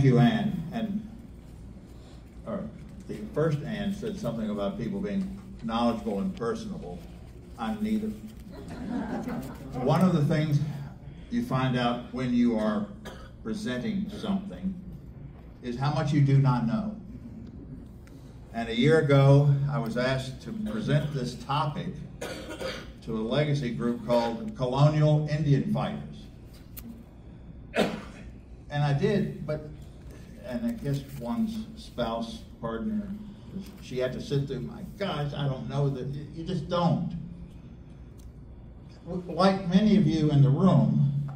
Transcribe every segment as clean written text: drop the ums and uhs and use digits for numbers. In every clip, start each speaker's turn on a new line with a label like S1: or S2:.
S1: thank you, Ann. And the first Ann said something about people being knowledgeable and personable. I'm neither. One of the things you find out when you are presenting something is how much you do not know. And a year ago, I was asked to present this topic to a legacy group called Colonial Indian Fighters. And I did, and I guess one's spouse, partner, she had to sit through, my gosh, I don't know that, you just don't. Like many of you in the room,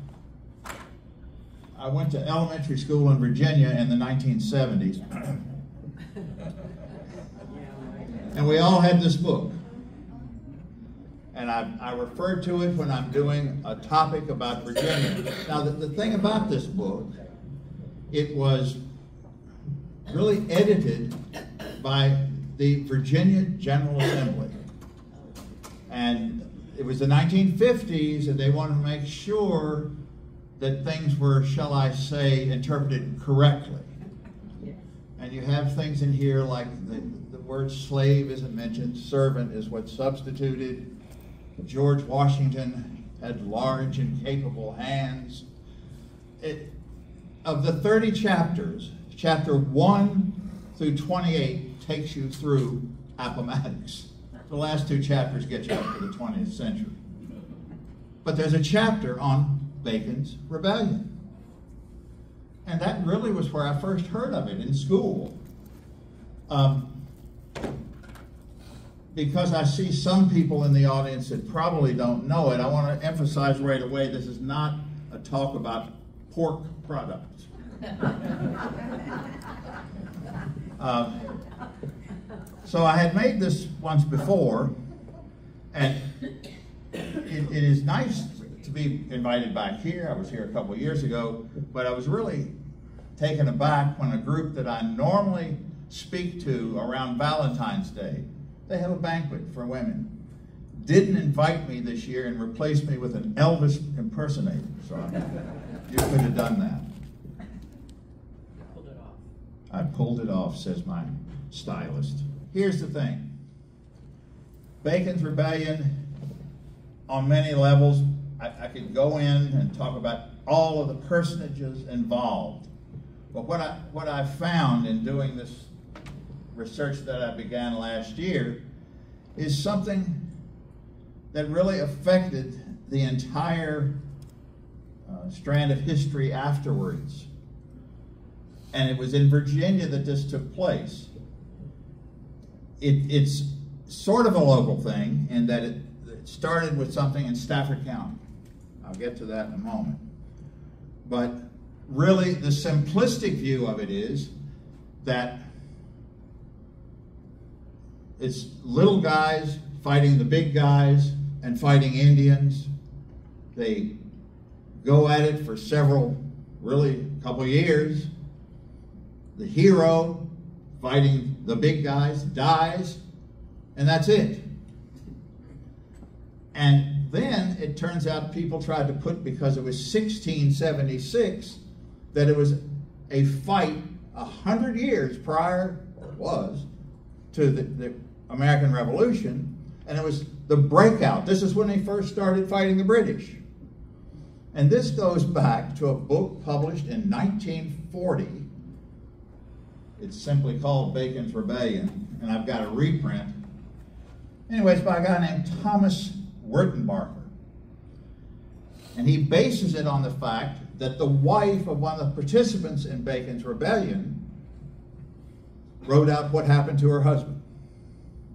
S1: I went to elementary school in Virginia in the 1970s. And we all had this book. And I refer to it when I'm doing a topic about Virginia. Now, the thing about this book, it was really edited by the Virginia General Assembly. And it was the 1950s, and they wanted to make sure that things were, shall I say, interpreted correctly. And you have things in here like the word slave isn't mentioned, servant is what's substituted. George Washington had large and capable hands. Of the 30 chapters, chapter 1 through 28 takes you through Appomattox. The last 2 chapters get you up to the 20th century. But there's a chapter on Bacon's Rebellion. And that really was where I first heard of it in school. Because I see some people in the audience that probably don't know it, I want to emphasize right away, this is not a talk about pork products. So I had made this once before, and it is nice to be invited back here. I was here a couple of years ago, but I was really taken aback when a group that I normally speak to around Valentine's Day, they have a banquet for women, didn't invite me this year and replaced me with an Elvis impersonator. So you could have done that.
S2: Pulled it off.
S1: I pulled it off, says my stylist. Here's the thing. Bacon's Rebellion, on many levels, I could go in and talk about all of the personages involved. But what I found in doing this research that I began last year is something that really affected the entire strand of history afterwards. And it was in Virginia that this took place. It's sort of a local thing in that it started with something in Stafford County. I'll get to that in a moment. But really, the simplistic view of it is that it's little guys fighting the big guys and fighting Indians. They go at it for a couple of years. The hero fighting the big guys dies, and that's it. And then it turns out people tried to put, because it was 1676, that it was a fight 100 years prior, or it was, to the American Revolution, and it was the breakout. This is when they first started fighting the British. And this goes back to a book published in 1940. It's simply called Bacon's Rebellion, and I've got a reprint. Anyways, by a guy named Thomas Wertenbarker. And he bases it on the fact that the wife of one of the participants in Bacon's Rebellion wrote out what happened to her husband.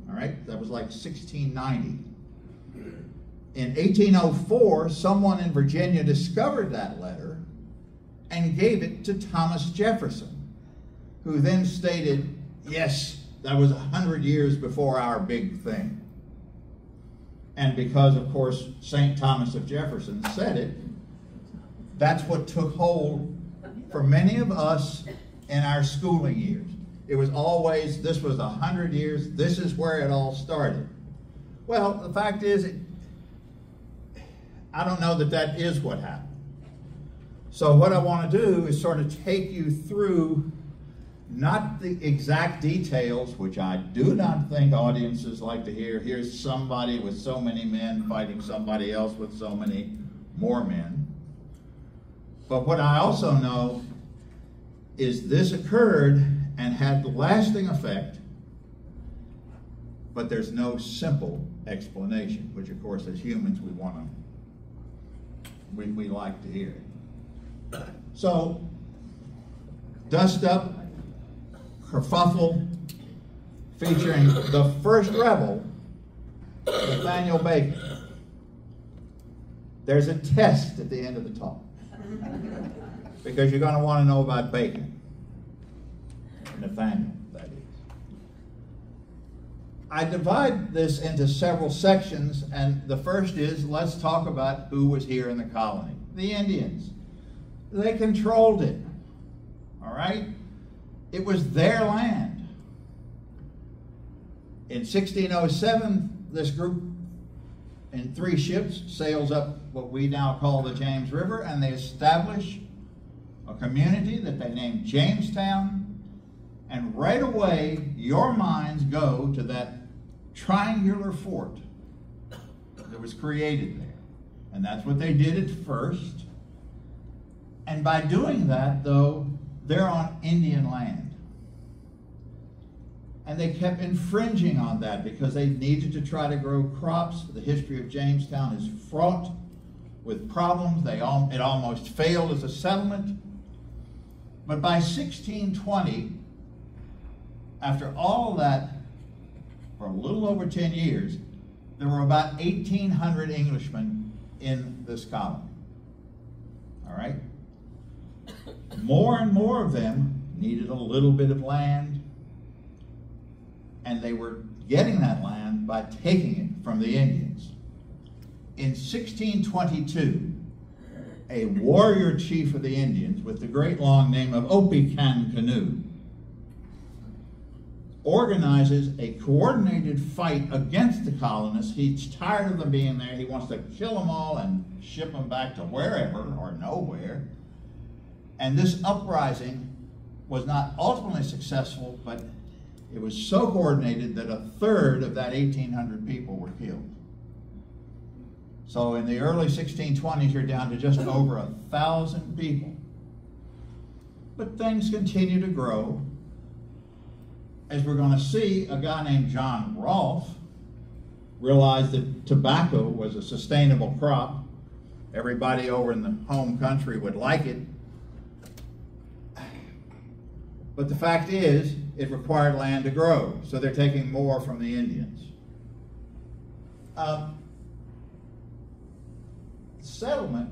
S1: All right, that was like 1690. In 1804, someone in Virginia discovered that letter and gave it to Thomas Jefferson, who then stated, yes, that was 100 years before our big thing. And because, of course, St. Thomas of Jefferson said it, that's what took hold for many of us in our schooling years. It was always, this was 100 years, this is where it all started. Well, the fact is, I don't know that that is what happened. So what I want to do is sort of take you through not the exact details, which I do not think audiences like to hear. Here's somebody with so many men fighting somebody else with so many more men. But what I also know is this occurred and had lasting effect, but there's no simple explanation, which of course as humans we like to hear. So, dust up, kerfuffle, featuring the first rebel, Nathaniel Bacon. There's a test at the end of the talk, because you're going to want to know about Bacon, Nathaniel, that is. I divide this into several sections, and the first is, let's talk about who was here in the colony. The Indians. They controlled it, all right? It was their land. In 1607, this group in 3 ships sails up what we now call the James River, and they establish a community that they named Jamestown. And right away, your minds go to that triangular fort that was created there. And that's what they did at first. And by doing that, though, they're on Indian land. And they kept infringing on that because they needed to try to grow crops. The history of Jamestown is fraught with problems. It almost failed as a settlement. But by 1620, after all of that, for a little over 10 years, there were about 1,800 Englishmen in this colony. All right? More and more of them needed a little bit of land, and they were getting that land by taking it from the Indians. In 1622, a warrior chief of the Indians with the great long name of Opechancanough organizes a coordinated fight against the colonists. He's tired of them being there. He wants to kill them all and ship them back to wherever or nowhere. And this uprising was not ultimately successful, but it was so coordinated that 1/3 of that 1,800 people were killed. So in the early 1620s, you're down to just over 1,000 people. But things continue to grow. As we're going to see, a guy named John Rolfe realized that tobacco was a sustainable crop. Everybody over in the home country would like it. But the fact is, it required land to grow, so they're taking more from the Indians. Settlement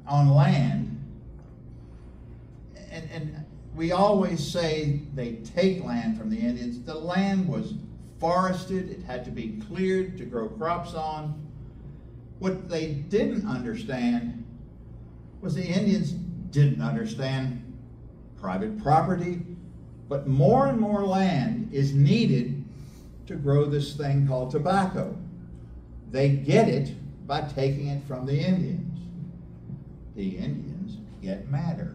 S1: on land, and we always say they take land from the Indians. The land was forested. It had to be cleared to grow crops on. What they didn't understand was the Indians didn't understand private property, but more and more land is needed to grow this thing called tobacco. They get it by taking it from the Indians. The Indians get madder.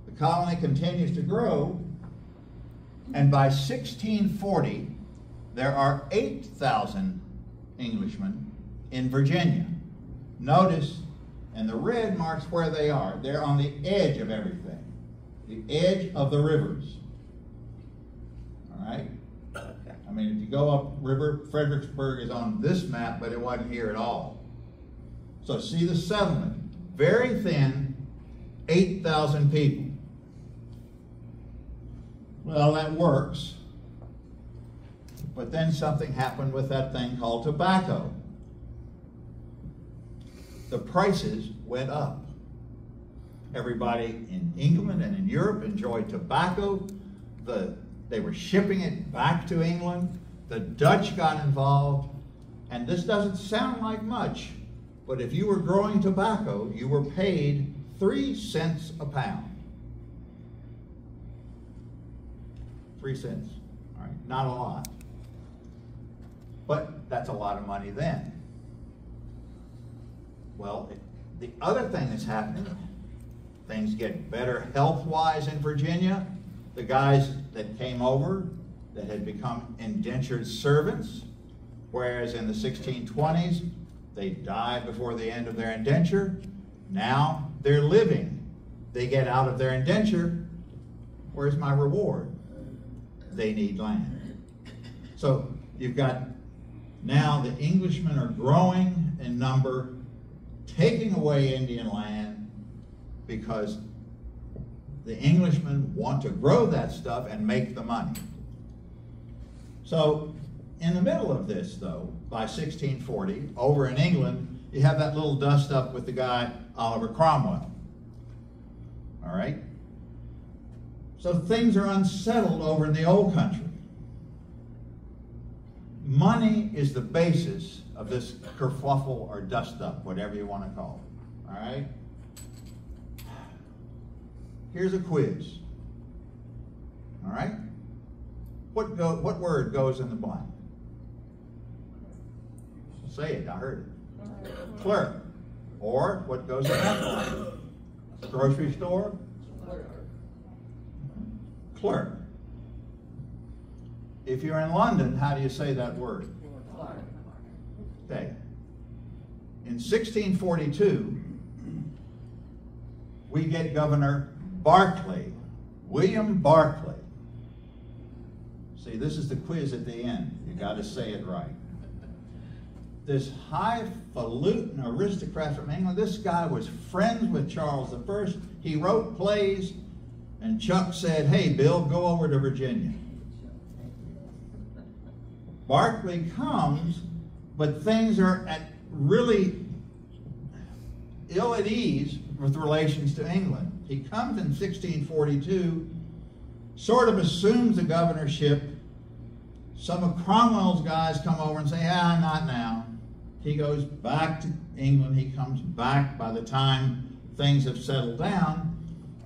S1: The colony continues to grow, and by 1640, there are 8,000 Englishmen in Virginia. Notice, and the red marks where they are. They're on the edge of everything, the edge of the rivers. All right? I mean, if you go up river, Fredericksburg is on this map, but it wasn't here at all. So see the settlement, very thin, 8,000 people. Well, that works. But then something happened with that thing called tobacco. The prices went up. Everybody in England and in Europe enjoyed tobacco. They were shipping it back to England. The Dutch got involved. And this doesn't sound like much, but if you were growing tobacco, you were paid 3 cents a pound. 3 cents, all right, not a lot. But that's a lot of money then. Well, the other thing that's happening, things get better health-wise in Virginia. The guys that came over that had become indentured servants, whereas in the 1620s, they died before the end of their indenture. Now they're living. They get out of their indenture. Where's my reward? They need land. So you've got now the Englishmen are growing in number, taking away Indian land because the Englishmen want to grow that stuff and make the money. So in the middle of this, though, by 1640, over in England, you have that little dust up with the guy Oliver Cromwell. All right? So things are unsettled over in the old country. Money is the basis of this kerfluffle or dust up, whatever you want to call it. All right? Here's a quiz. All right? What word goes in the blank? Say it, I heard it. Clerk. Or what goes in that blank? Grocery store? Clerk. If you're in London, how do you say that word? Okay. In 1642, we get Governor Berkeley, William Berkeley. See, this is the quiz at the end. You got to say it right. This highfalutin aristocrat from England, this guy was friends with Charles I. He wrote plays, and Chuck said, hey, Bill, go over to Virginia. Berkeley comes, but things are really ill at ease with relations to England. He comes in 1642, sort of assumes the governorship. Some of Cromwell's guys come over and say, not now. He goes back to England. He comes back by the time things have settled down.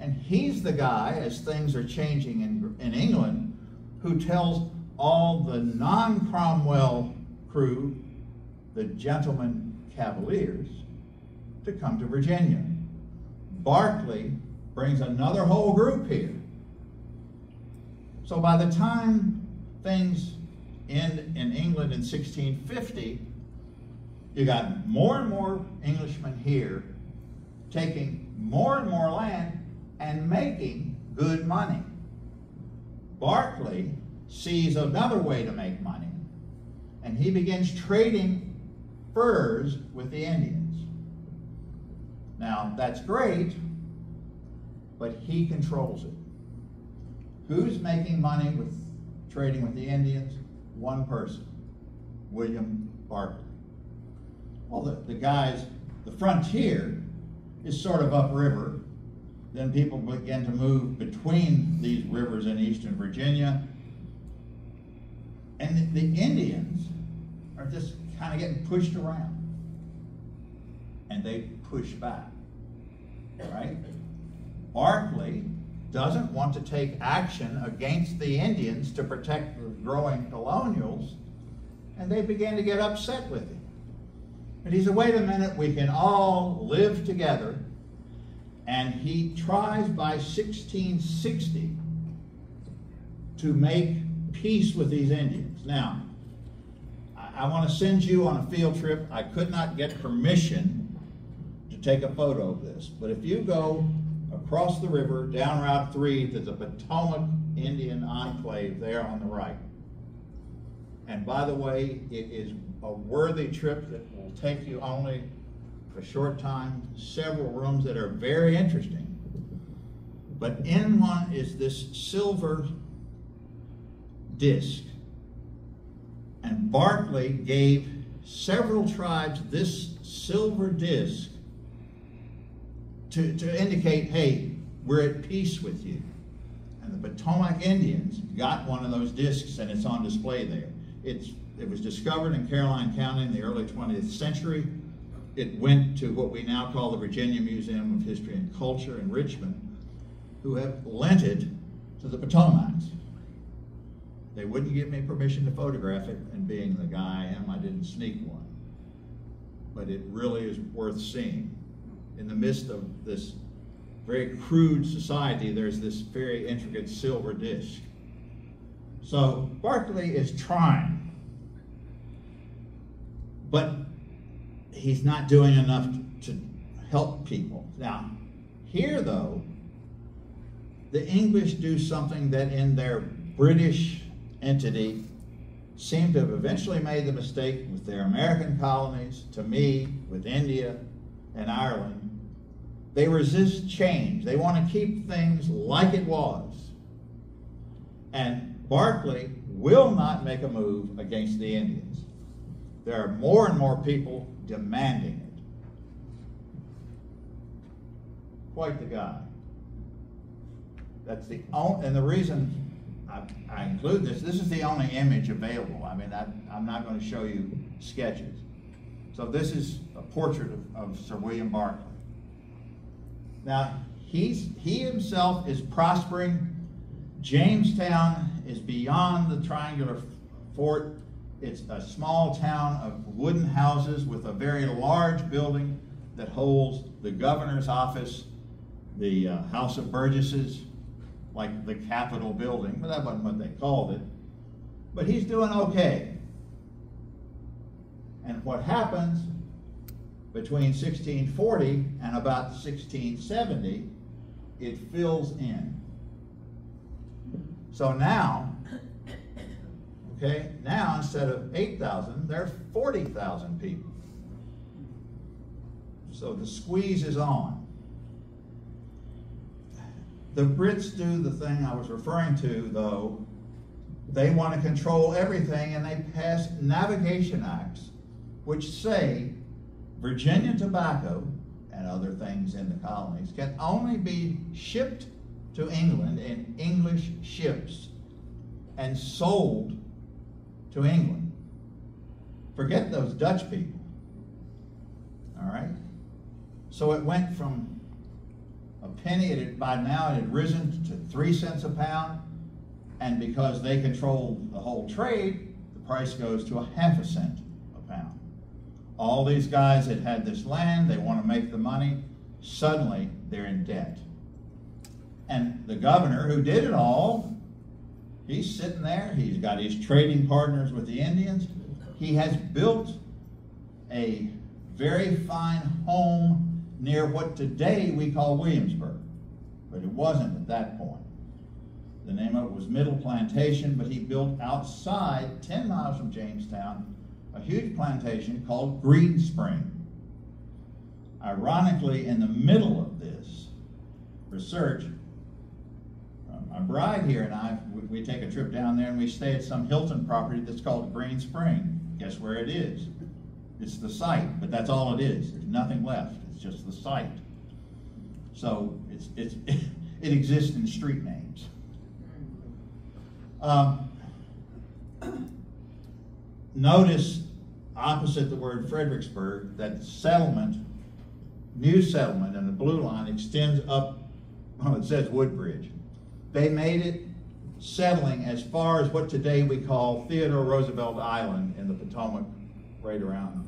S1: And he's the guy, as things are changing in England, who tells all the non-Cromwell crew, the gentlemen cavaliers, to come to Virginia. Berkeley brings another whole group here. So by the time things end in England in 1650, you got more and more Englishmen here taking more and more land and making good money. Berkeley sees another way to make money, and he begins trading furs with the Indians. Now, that's great, but he controls it. Who's making money with trading with the Indians? One person, William Berkeley. Well, the guys, the frontier is sort of upriver. Then people begin to move between these rivers in eastern Virginia. And the Indians are just kind of getting pushed around. And they push back, right? Berkeley doesn't want to take action against the Indians to protect the growing colonials, and they begin to get upset with him. And he said, wait a minute, we can all live together. And he tries by 1660 to make peace with these Indians. Now, I want to send you on a field trip. I could not get permission to take a photo of this, but if you go across the river, down Route 3, there's a Potomac Indian enclave there on the right. And by the way, it is a worthy trip that will take you only a short time, several rooms that are very interesting. But in one is this silver disc. And Berkeley gave several tribes this silver disc to indicate, hey, we're at peace with you. And the Potomac Indians got one of those discs, and it's on display there. It was discovered in Caroline County in the early 20th century. It went to what we now call the Virginia Museum of History and Culture in Richmond, who have lent it to the Potomacs. They wouldn't give me permission to photograph it, and being the guy I am, I didn't sneak one. But it really is worth seeing. in the midst of this very crude society, there's this very intricate silver disc. So Berkeley is trying, but he's not doing enough to help people. Now, here though, the English do something that in their British entity seem to have eventually made the mistake with their American colonies, to me, with India and Ireland. They resist change. They want to keep things like it was. And Berkeley will not make a move against the Indians. There are more and more people demanding it. Quite the guy. That's the only, and the reason I include this is the only image available. I mean, I'm not going to show you sketches. So this is a portrait of Sir William Berkeley. Now, he himself is prospering. Jamestown is beyond the triangular fort. It's a small town of wooden houses with a very large building that holds the governor's office, the House of Burgesses, like the Capitol building, but that wasn't what they called it. But he's doing okay. And what happens between 1640 and about 1670, it fills in. So now, okay, now instead of 8,000, there are 40,000 people. So the squeeze is on. The Brits do the thing I was referring to, though. They want to control everything, and they pass navigation acts which say Virginia tobacco and other things in the colonies can only be shipped to England in English ships and sold to England. Forget those Dutch people. All right? So it went from a penny, by now it had risen to 3 cents a pound, and because they control the whole trade, the price goes to 1/2 cent a pound. All these guys that had this land, they want to make the money, suddenly they're in debt. And the governor who did it all, he's sitting there, he's got his trading partners with the Indians, he has built a very fine home near what today we call Williamsburg, but it wasn't at that point. The name of it was Middle Plantation, but he built outside, 10 miles from Jamestown, a huge plantation called Green Spring. Ironically, in the middle of this research, my bride here and I, we take a trip down there and we stay at some Hilton property that's called Green Spring. Guess where it is? It's the site, but that's all it is. There's nothing left. It's just the site. So it exists in street names. Notice opposite the word Fredericksburg that settlement, new settlement, and the blue line extends up. Well, it says Woodbridge. They made it settling as far as what today we call Theodore Roosevelt Island in the Potomac, right around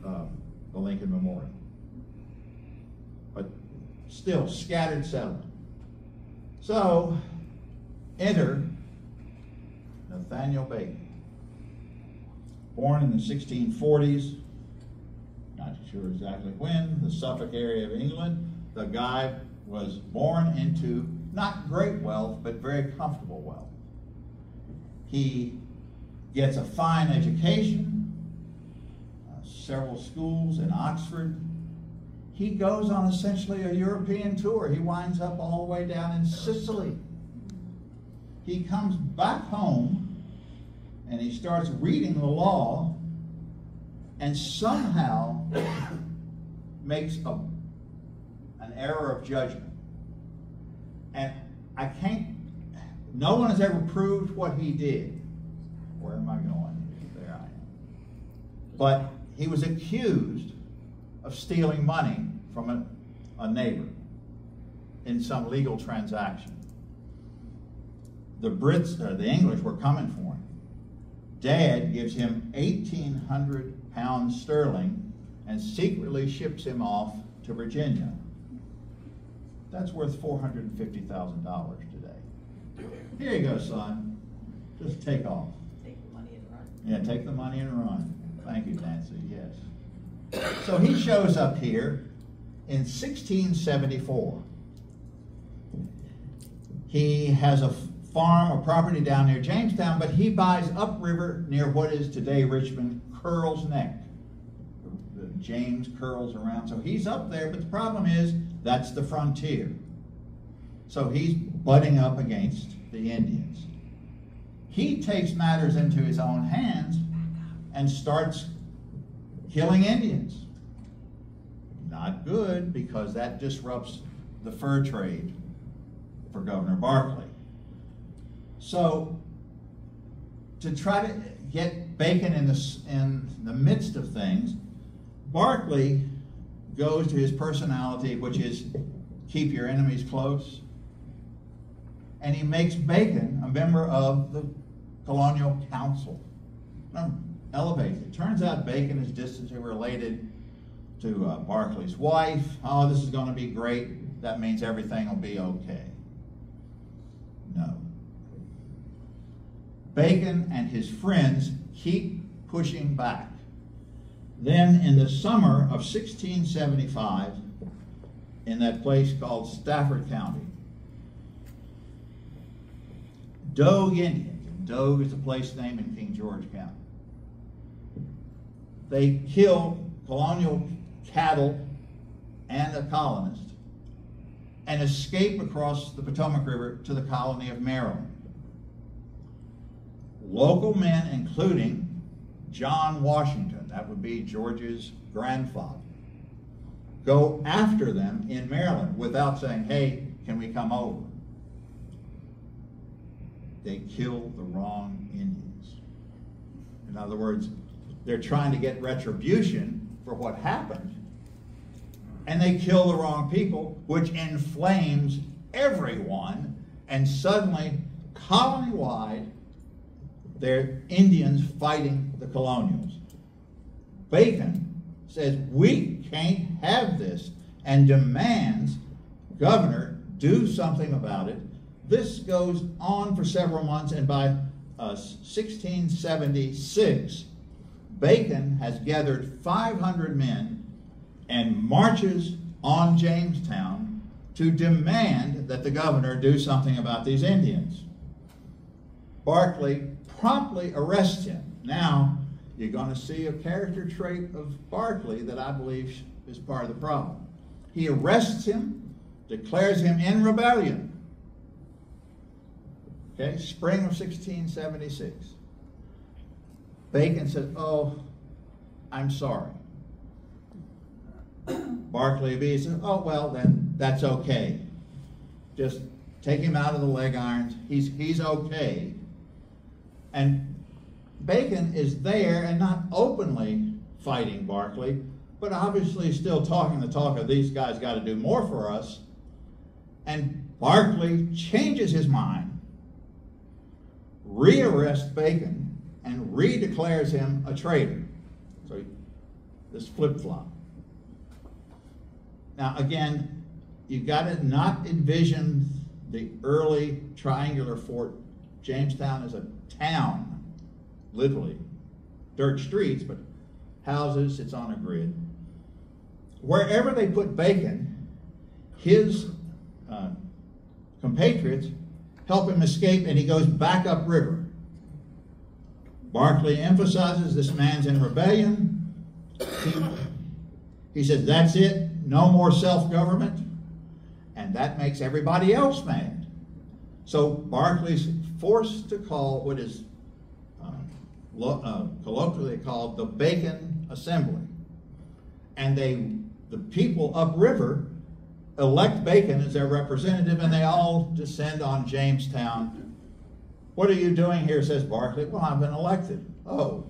S1: the Lincoln Memorial. But still, scattered settlement. So, enter Nathaniel Bacon. Born in the 1640s, not sure exactly when, the Suffolk area of England. The guy was born into not great wealth, but very comfortable wealth. He gets a fine education, several schools in Oxford. He goes on essentially a European tour. He winds up all the way down in Sicily. He comes back home and he starts reading the law and somehow makes an error of judgment. And no one has ever proved what he did. Where am I going? There I am. But he was accused of stealing money from a neighbor in some legal transaction. The English were coming for him. Dad gives him 1,800 pounds sterling and secretly ships him off to Virginia. That's worth $450,000 today. Here you go, son. Just take off.
S2: Take the money and run.
S1: Yeah, take the money and run. Thank you, Nancy, yes. So he shows up here in 1674. He has a farm, a property down near Jamestown, but he buys upriver near what is today Richmond, Curl's Neck. The James curls around, so he's up there, but the problem is that's the frontier. So he's butting up against the Indians. He takes matters into his own hands and starts killing Indians. Not good, because that disrupts the fur trade for Governor Barclay. So, to try to get Bacon in the midst of things, Barclay goes to his personality, which is keep your enemies close, and he makes Bacon a member of the Colonial Council. Elevated. It turns out Bacon is distantly related to Barclay's wife. Oh, this is going to be great. That means everything will be okay. No. Bacon and his friends keep pushing back. Then in the summer of 1675, in that place called Stafford County, Dogue Indians, and Dogue is a place name in King George County, they kill colonial cattle and a colonist and escape across the Potomac River to the colony of Maryland. Local men, including John Washington, that would be George's grandfather, go after them in Maryland without saying, hey, can we come over? They kill the wrong Indians. In other words, they're trying to get retribution for what happened, and they kill the wrong people, which inflames everyone, and suddenly, colony-wide, they're Indians fighting the colonials. Bacon says, we can't have this, and demands, Governor, do something about it. This goes on for several months, and by 1676, Bacon has gathered 500 men and marches on Jamestown to demand that the governor do something about these Indians. Barclay promptly arrests him. Now, you're going to see a character trait of Barclay that I believe is part of the problem. He arrests him, declares him in rebellion. Okay, spring of 1676. Bacon said, oh, I'm sorry. Barclay said, oh, well, then that's okay. Just take him out of the leg irons. He's okay. And Bacon is there and not openly fighting Barclay, but obviously still talking the talk of these guys got to do more for us. And Barclay changes his mind, re-arrests Bacon, and re-declares him a traitor. So this flip-flop. Now again, you've got to not envision the early triangular fort. Jamestown is a town, literally. Dirt streets, but houses, it's on a grid. Wherever they put Bacon, his compatriots help him escape, and he goes back upriver. Barclay emphasizes this man's in rebellion. He says, that's it, no more self-government. And that makes everybody else mad. So Barclay's forced to call what is colloquially called the Bacon Assembly. And the people upriver elect Bacon as their representative, and they all descend on Jamestown. What are you doing here, says Barclay. Well, I've been elected. Oh.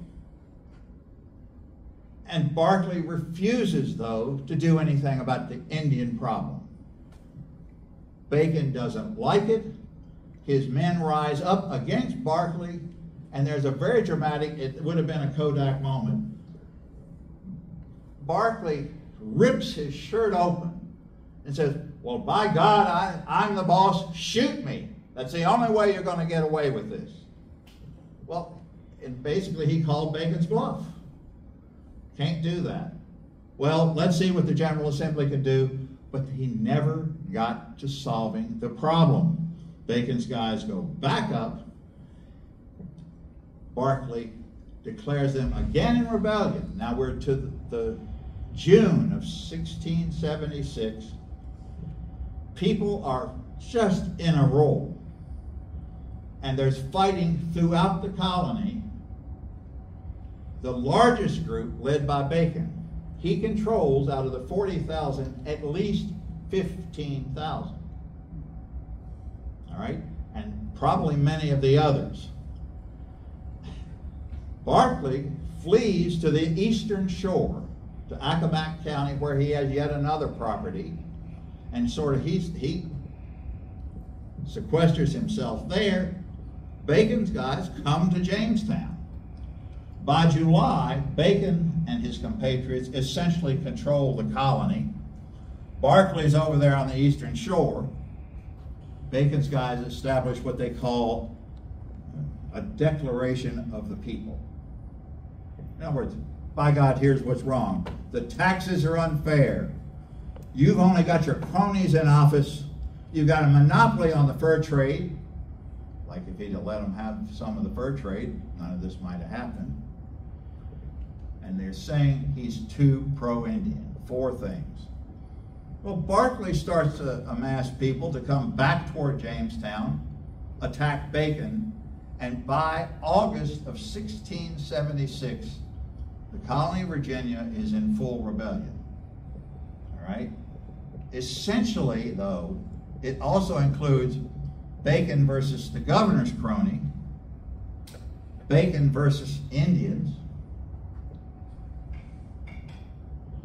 S1: And Barclay refuses, though, to do anything about the Indian problem. Bacon doesn't like it. His men rise up against Barclay, and there's a very dramatic, it would have been a Kodak moment. Barclay rips his shirt open and says, well, by God, I'm the boss, shoot me. That's the only way you're going to get away with this. Well, and basically he called Bacon's bluff. Can't do that. Well, let's see what the General Assembly can do, but he never got to solving the problem. Bacon's guys go back up. Barclay declares them again in rebellion. Now we're to the June of 1676. People are just in a roll. And there's fighting throughout the colony. The largest group, led by Bacon, he controls out of the 40,000 at least 15,000. All right? And probably many of the others. Barclay flees to the eastern shore, to Accomack County, where he has yet another property, and sort of he sequesters himself there. Bacon's guys come to Jamestown. By July, Bacon and his compatriots essentially control the colony. Barclay's over there on the eastern shore. Bacon's guys establish what they call a declaration of the people. In other words, by God, here's what's wrong. The taxes are unfair. You've only got your cronies in office. You've got a monopoly on the fur trade. Like if he'd have let them have some of the fur trade, none of this might have happened. And they're saying he's too pro-Indian. 4 things. Well, Barclay starts to amass people to come back toward Jamestown, attack Bacon, and by August of 1676, the colony of Virginia is in full rebellion. All right? Essentially, though, it also includes Bacon versus the governor's crony, Bacon versus Indians.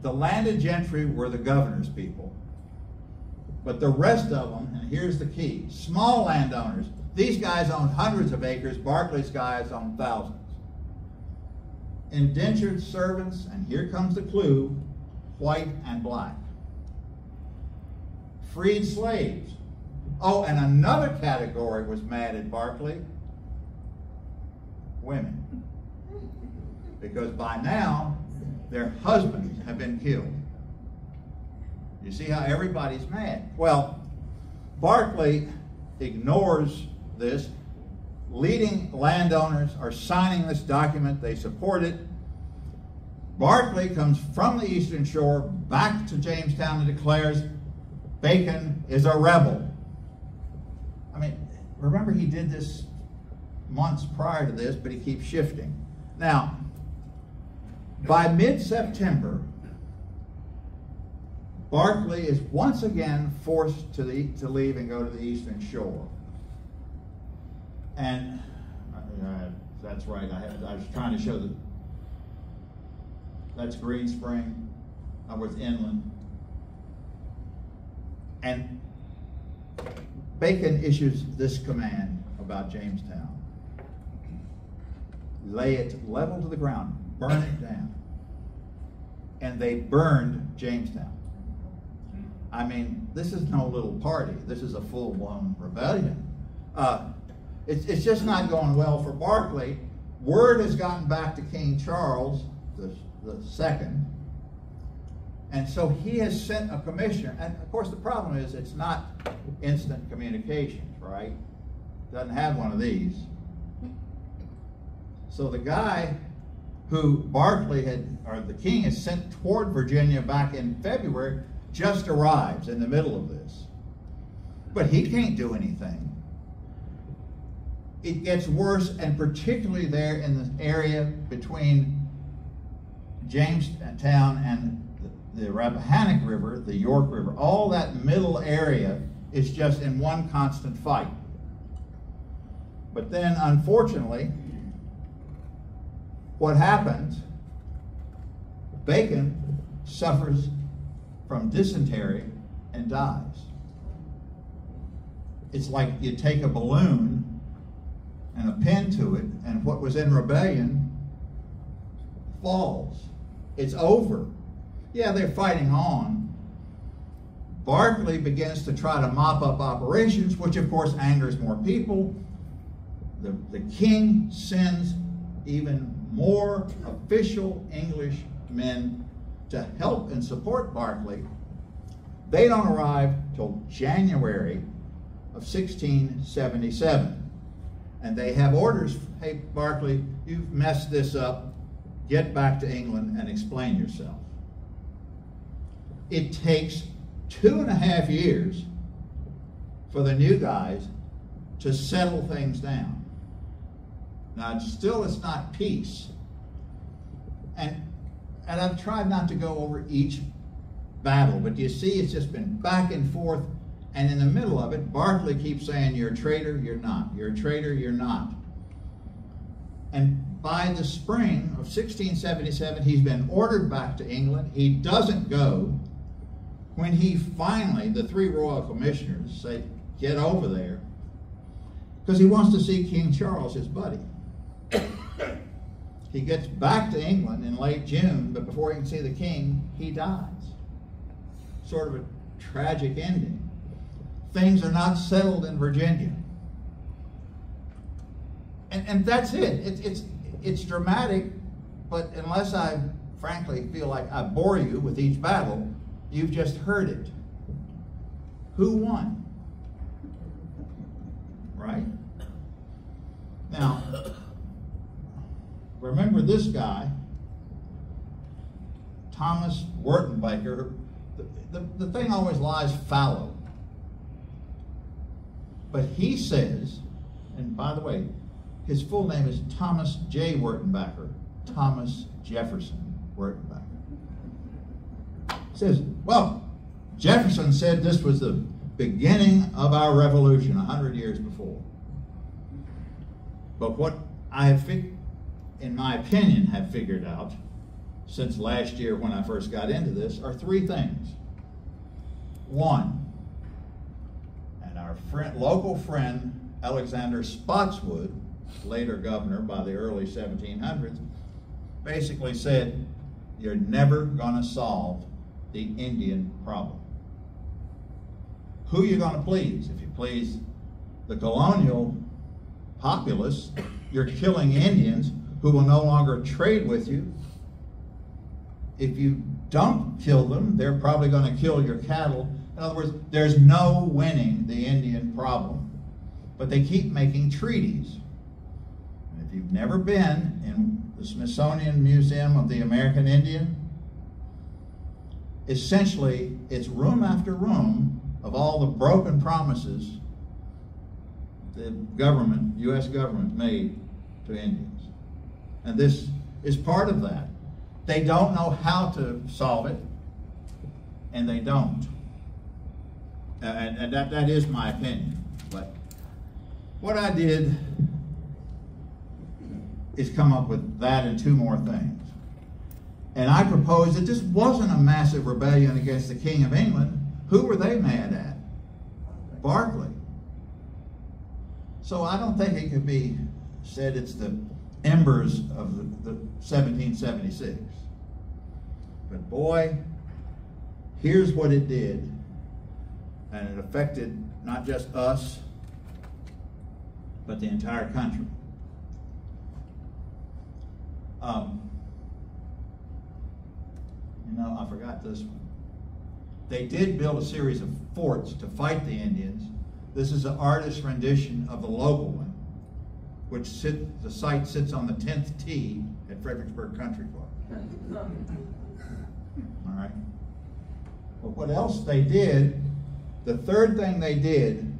S1: The landed gentry were the governor's people, but the rest of them, and here's the key, small landowners. These guys owned hundreds of acres. Barclay's guys owned thousands. Indentured servants, and here comes the clue, white and black. Freed slaves. Oh, and another category was mad at Barclay. Women. Because by now, their husbands have been killed. You see how everybody's mad? Well, Barclay ignores this. Leading landowners are signing this document. They support it. Barclay comes from the eastern shore back to Jamestown and declares Bacon is a rebel. I mean, remember he did this months prior to this, but he keeps shifting. Now, by mid-September, Barclay is once again forced to leave and go to the eastern shore. And that's right, I was trying to show that that's Green Spring. I was inland. And Bacon issues this command about Jamestown. Lay it level to the ground, burn it down. And they burned Jamestown. I mean, this is no little party. This is a full-blown rebellion. It's just not going well for Barclay. Word has gotten back to King Charles the second, and so he has sent a commissioner. And of course, the problem is it's not instant communications, right? Doesn't have one of these. So the guy who Barclay or the king has sent toward Virginia back in February, just arrives in the middle of this. But he can't do anything. It gets worse, and particularly there in the area between Jamestown and the Rappahannock River, the York River, all that middle area is just in one constant fight. But then, unfortunately, what happens, Bacon suffers from dysentery and dies. It's like you take a balloon and a pin to it, and what was in rebellion falls. It's over. Yeah, they're fighting on. Barclay begins to try to mop up operations, which of course angers more people. The king sends even more official English men to help and support Barclay. They don't arrive till January of 1677. And they have orders, hey, Barclay, you've messed this up. Get back to England and explain yourself. It takes 2.5 years for the new guys to settle things down. Now, still it's not peace. And I've tried not to go over each battle, but you see it's just been back and forth, and in the middle of it, Barclay keeps saying, you're a traitor, you're not. You're a traitor, you're not. And by the spring of 1677, he's been ordered back to England. He doesn't go. When he finally, the 3 royal commissioners say, get over there, because he wants to see King Charles, his buddy. He gets back to England in late June, but before he can see the king, he dies. Sort of a tragic ending. Things are not settled in Virginia. And that's it. It's dramatic, but unless I frankly feel like I bore you with each battle, you've just heard it. Who won? Right? Now, remember this guy, Thomas Wertenbaker. The thing always lies fallow. But he says, and by the way, his full name is Thomas J. Wertenbaker, Thomas Jefferson Wertenbaker. Says, well, Jefferson said this was the beginning of our revolution 100 years before. But what I have, in my opinion, have figured out since last year when I first got into this are 3 things. One, and our local friend Alexander Spotswood, later governor by the early 1700s, basically said, you're never going to solve the Indian problem. Who are you going to please? If you please the colonial populace, you're killing Indians who will no longer trade with you. If you don't kill them, they're probably going to kill your cattle. In other words, there's no winning the Indian problem. But they keep making treaties. And if you've never been in the Smithsonian Museum of the American Indian, essentially it's room after room of all the broken promises the government, U.S. government, made to Indians. And this is part of that. They don't know how to solve it, and they don't. And that is my opinion. But what I did is come up with that and 2 more things. And I proposed that this wasn't a massive rebellion against the King of England. Who were they mad at? Barclay. So I don't think it could be said it's the embers of the 1776. But boy, here's what it did. And it affected not just us, but the entire country. I forgot this one. They did build a series of forts to fight the Indians. This is an artist's rendition of the local one, which the site sits on the 10th tee at Fredericksburg Country Club. All right. But what else they did, the third thing they did,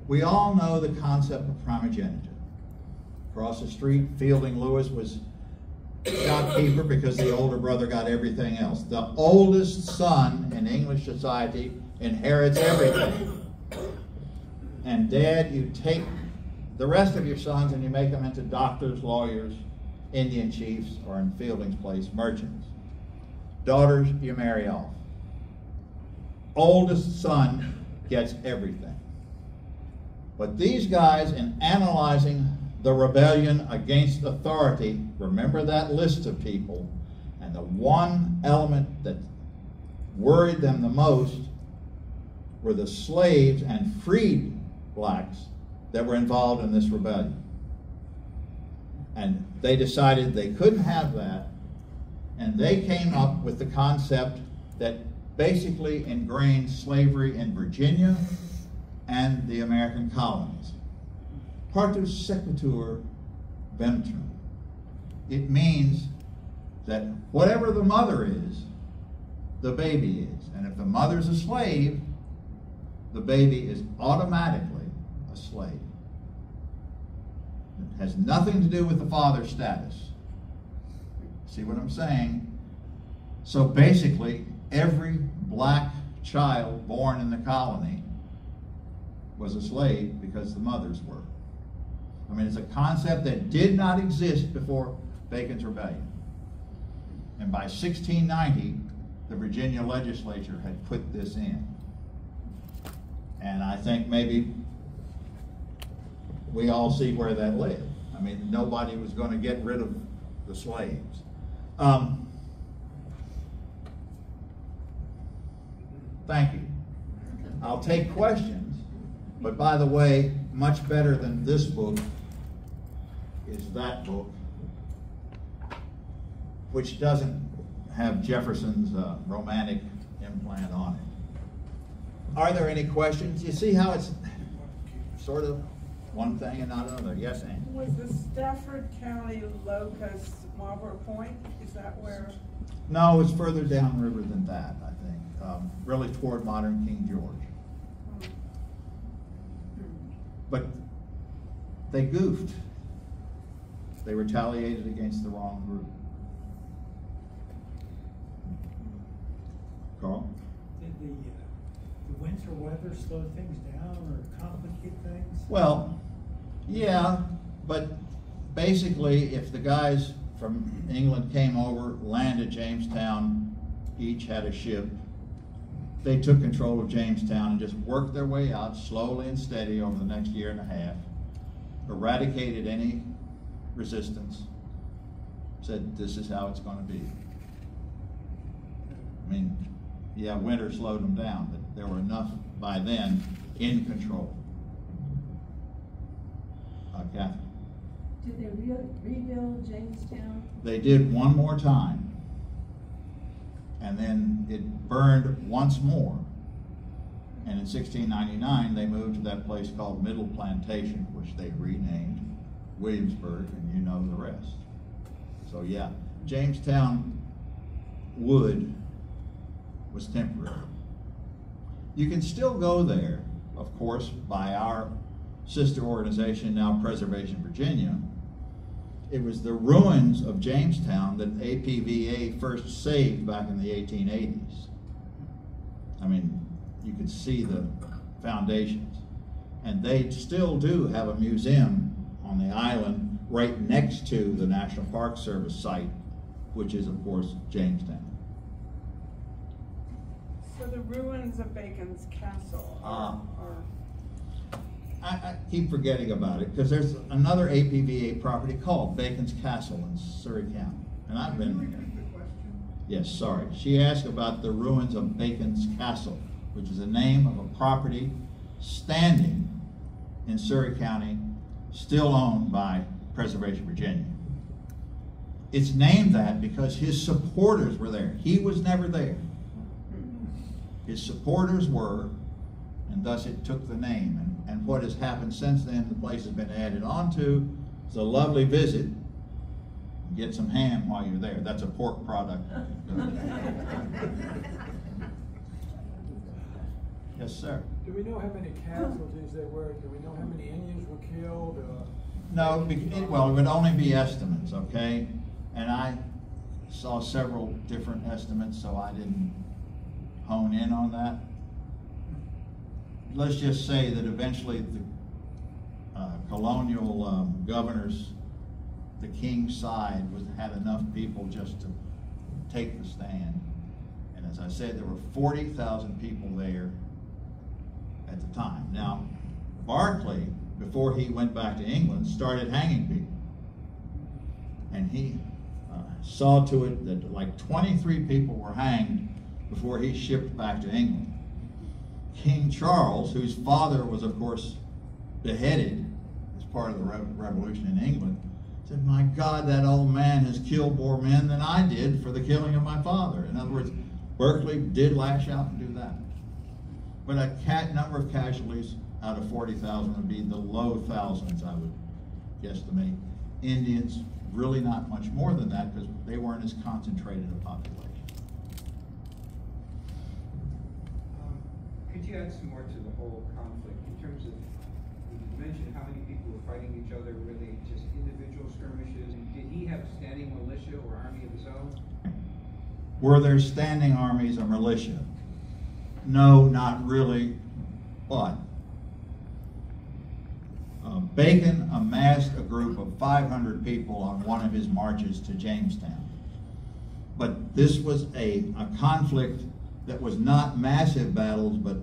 S1: we all know the concept of primogeniture. Across the street, Fielding Lewis was shopkeeper because the older brother got everything else. The oldest son in English society inherits everything. And Dad, you take the rest of your sons and you make them into doctors, lawyers, Indian chiefs, or in Fielding's place, merchants. Daughters, you marry off. Oldest son gets everything. But these guys, in analyzing the rebellion against authority, remember that list of people, and the one element that worried them the most were the slaves and freed blacks that were involved in this rebellion. And they decided they couldn't have that, and they came up with the concept that basically ingrained slavery in Virginia and the American colonies. Partus sequitur ventrum. It means that whatever the mother is, the baby is. And if the mother's a slave, the baby is automatically a slave. It has nothing to do with the father's status. See what I'm saying? So basically, every black child born in the colony was a slave because the mothers were. I mean, it's a concept that did not exist before Bacon's Rebellion. And by 1690, the Virginia legislature had put this in. And I think maybe we all see where that led. I mean, nobody was going to get rid of the slaves. Thank you. I'll take questions, but by the way, much better than this book is that book, which doesn't have Jefferson's romantic implant on it. Are there any questions? You see how it's sort of one thing and not another? Yes, Ann?
S3: Was the Stafford County locus Marlboro Point? Is that where?
S1: No, it's further downriver than that, I think. Really toward modern King George. But they goofed. They retaliated against the wrong group. Carl?
S4: Did the winter weather slow things down or complicate things?
S1: Well, yeah, but basically if the guys from England came over, landed Jamestown, each had a ship, they took control of Jamestown and just worked their way out slowly and steady over the next year and a half, eradicated any resistance, said this is how it's going to be. I mean, yeah, winter slowed them down, but there were enough by then in control. Catherine?
S5: Did they rebuild Jamestown?
S1: They did one more time, and then it burned once more. And in 1699, they moved to that place called Middle Plantation, which they renamed Williamsburg, and you know the rest. So yeah, Jamestown wood was temporary. You can still go there, of course, by our sister organization, now Preservation Virginia. It was the ruins of Jamestown that APVA first saved back in the 1880s. I mean, you could see the foundations. And they still do have a museum on the island right next to the National Park Service site, which is, of course, Jamestown.
S3: So the ruins of Bacon's Castle are
S1: I keep forgetting about it because there's another APVA property called Bacon's Castle in Surrey County. And I've been there. Yes, sorry. She asked about the ruins of Bacon's Castle, which is the name of a property standing in Surrey County, still owned by Preservation Virginia. It's named that because his supporters were there. He was never there. His supporters were, and thus it took the name. And what has happened since then, the place has been added onto. It's a lovely visit. Get some ham while you're there. That's a pork product. Yes, sir.
S6: Do we know how many casualties there were? Do we know how many Indians were killed?
S1: No, well, it would only be estimates, okay? And I saw several different estimates, so I didn't hone in on that. Let's just say that eventually the colonial governors, the king's side, had enough people just to take the stand. And as I said, there were 40,000 people there at the time. Now, Berkeley, before he went back to England, started hanging people. And he saw to it that like 23 people were hanged before he shipped back to England. King Charles, whose father was, of course, beheaded as part of the revolution in England, said, "My God, that old man has killed more men than I did for the killing of my father." In other words, Berkeley did lash out and do that. But a number of casualties out of 40,000 would be the low thousands, I would guesstimate. Indians, really not much more than that because they weren't as concentrated a population.
S7: Could you add some more to the whole conflict in terms of, you mentioned how many people were fighting each other, were they just individual skirmishes? Did he have a standing militia or army of his own?
S1: Were there standing armies or militia? No, not really, but Bacon amassed a group of 500 people on one of his marches to Jamestown. But this was a conflict that was not massive battles, but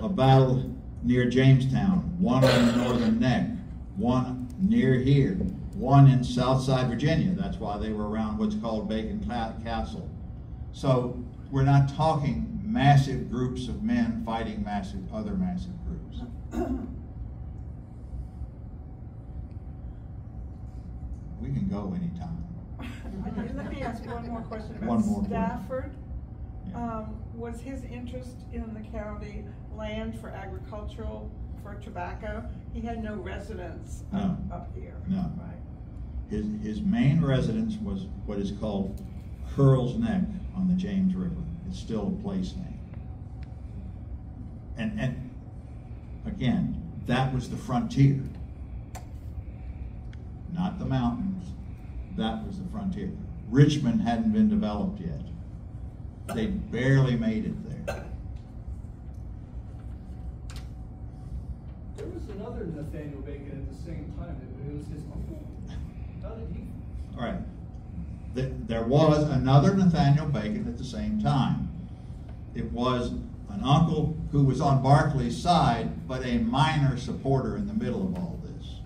S1: a battle near Jamestown, one on the Northern Neck, one near here, one in Southside Virginia. That's why they were around what's called Bacon Castle. So we're not talking massive groups of men fighting other massive groups. We can go anytime.
S3: Let me ask one more question
S1: One
S3: about
S1: more
S3: Stafford.
S1: Yeah.
S3: Was his interest in the county land for agricultural, for tobacco? He had no residence
S1: No.
S3: up here.
S1: No.
S3: Right.
S1: His main residence was what is called Curl's Neck on the James River. It's still a place name. And again, that was the frontier. Not the mountains. That was the frontier. Richmond hadn't been developed yet. They barely made it there.
S8: There was another Nathaniel Bacon at the same time. It was his uncle. How did he?
S1: All right. There was another Nathaniel Bacon at the same time. It was an uncle who was on Berkeley's side, but a minor supporter in the middle of all this.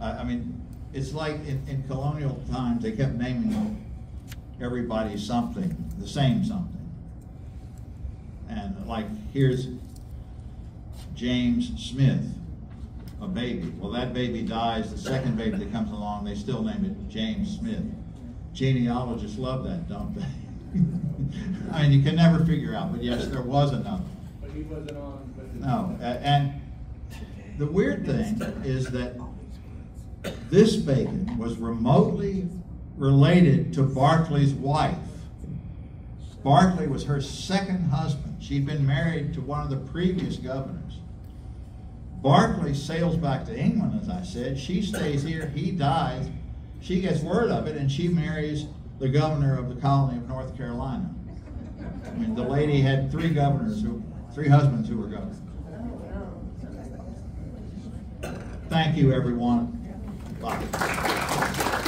S1: I mean, it's like in colonial times, they kept naming everybody something, the same something. And like, here's James Smith, a baby. Well, that baby dies, the second baby that comes along, they still name it James Smith. Genealogists love that, don't they? I mean, you can never figure out, but yes, there was another.
S8: But he wasn't on.
S1: No, and the weird thing is that this Bacon was remotely related to Berkeley's wife. Berkeley was her second husband. She'd been married to one of the previous governors. Berkeley sails back to England, as I said. She stays here, he dies. She gets word of it, and she marries the governor of the colony of North Carolina. I mean, the lady had three husbands who were governors. Thank you, everyone. Bye.